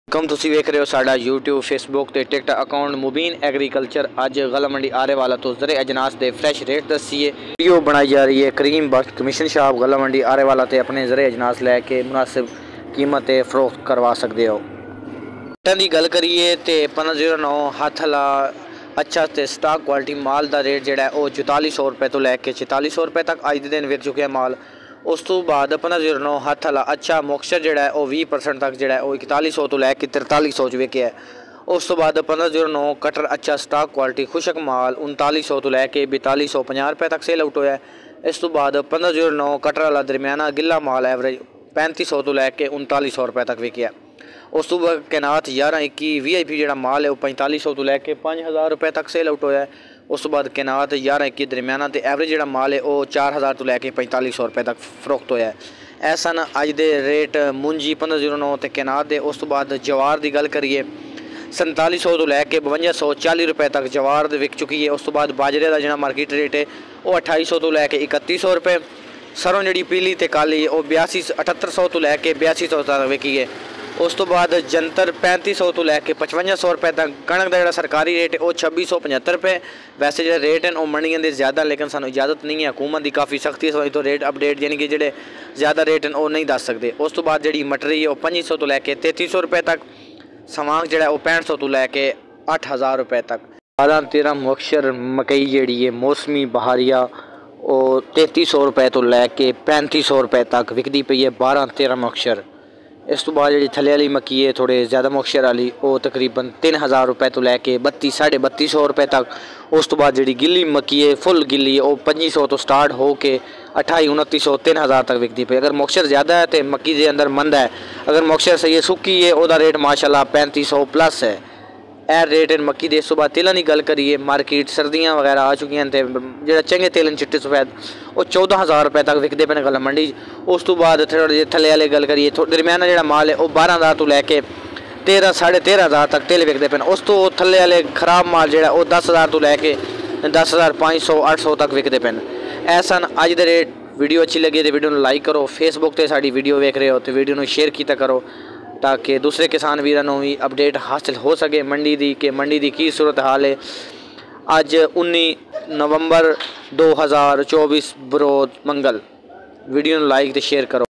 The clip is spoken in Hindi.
कम तुसी वेख रहे हो साडा यूट्यूब फेसबुक ते टिकटॉक अकाउंट मुबीन एग्रीकल्चर। अज गला मंडी आरे वाला तो जरे अजनास दे फ्रैश रेट दसिए वीडियो बनाई जा रही है। करीम बख्श कमीशन शॉप गला मंडी आरे वाला ते अपने जरे अजनास लैके मुनासिब कीमत फरोख्त करवा सकते हो। रेटां दी गल करिए तो 1509 हथ ला अच्छा तो स्टॉक क्वालिटी माल का रेट जोड़ा है 4400 रुपये तो लैके 4400 रुपये तक अज के दिन विक चुके माल। उस तो बाद 1509 हथ वाला अच्छा मुक्सर जोड़ा है 20% तक जोड़ा है 4100 तो लैके 4300 विके है। उस तो बाद 1509 कटर अच्छा स्टॉक क्वालिटी खुशक माल 3900 तो लैके 4250 रुपये तक सेल आउट होया है। इस तो बाद 1509 कटर वाला दरमियाना गिला माल एवरेज 3500 तो लैके 3900 रुपये तक विके है। उस तो बाद कैनात 1121 VIP जो माल है वह 4500 तो लैके 5000 रुपये तक सेल आउट होया है। उस तो बाद कैनात 1121 दरमियाना तो एवरेज जो माल है वह 4000 तो लैके 4500 रुपये तक फरोख्त होया है। ऐसा न अज दे रेट मुंजी 1509 तो कैनात दे। उस तो बाद जवार की गल करिए 4700 तो लैके 5240 रुपये तक जवार विक चुकी है। उस तो बाद बाजरे का जो मार्केट रेट है वह 2800 तो लैके 3100 रुपये। सरों जी पीली तो काली वह 7800 तो लैके 8200 तक विकी है। उस तो बाद जंतर 3500 तो लैके 5500 रुपये तक। कणक का जो सरकारी रेट है वह 2675 रुपये। वैसे जो रेट हैं वह मंडियों के ज़्यादा लेकिन सानू इजाजत नहीं है, हुकूमत की काफ़ी सख्ती है तो रेट अपडेट यानी कि जोड़े ज़्यादा रेट हैं वह नहीं दस सकते। उस तो बाद जी मटरी है वह 2500 तो लैके 3300 रुपये तक। समांग जो 6500 तो लैके 8000 रुपये तक। 12-13 मुक्शर मकई जी है मौसमी बहारिया और 3300 रुपये तो लैके 3500 रुपये तक विकती पई है 12-13 मुक्शर। इस तो बाद जी थले वाली मक्की है थोड़े ज़्यादा मुक्शर वाली वो तकरीबन 3000 रुपये तो लैके 3200-3250 रुपये तक। उस तो बाद जी गिली मक्की है फुल गिली है वो 2500 तो स्टार्ट हो के 2800-2900 3000 तक विकती पई। अगर मुक्शर ज़्यादा है तो मक्की के अंदर मंद है, अगर मुक्शर सही है सुक्की है वह रेट माशाल्लाह 3500 प्लस है। ए रेट इन मक्की दे। इस तो बाद तेलों की गल करिए मार्केट सर्दियाँ वगैरह आ चुकी हैं तो जो चंगे तेल चिट्टे सफेद वो 14000 रुपये तक विकते पे गल मंडी। उस तो बाद थोड़े थले वाले गल करिए दरमियाना जो माल है वह 12000 तो लैके 13-13.5 तक तेल विकते पे। उस तो थले वाले खराब माल जो 10000 तो लैके 10500-800 तक विकते पे। ऐसा अज दे रेट। वीडियो अच्छी लगी तो वीडियो लाइक करो, फेसबुक पर साड़ी वीडियो वेख रहे हो तो वीडियो शेयर किया करो ताकि दूसरे किसान वीरों भी अपडेट हासिल हो सके मंडी दी कि मंडी दी की सूरत हाल है। अज 19 नवंबर 2024 बरोज मंगल। वीडियो लाइक तो शेयर करो।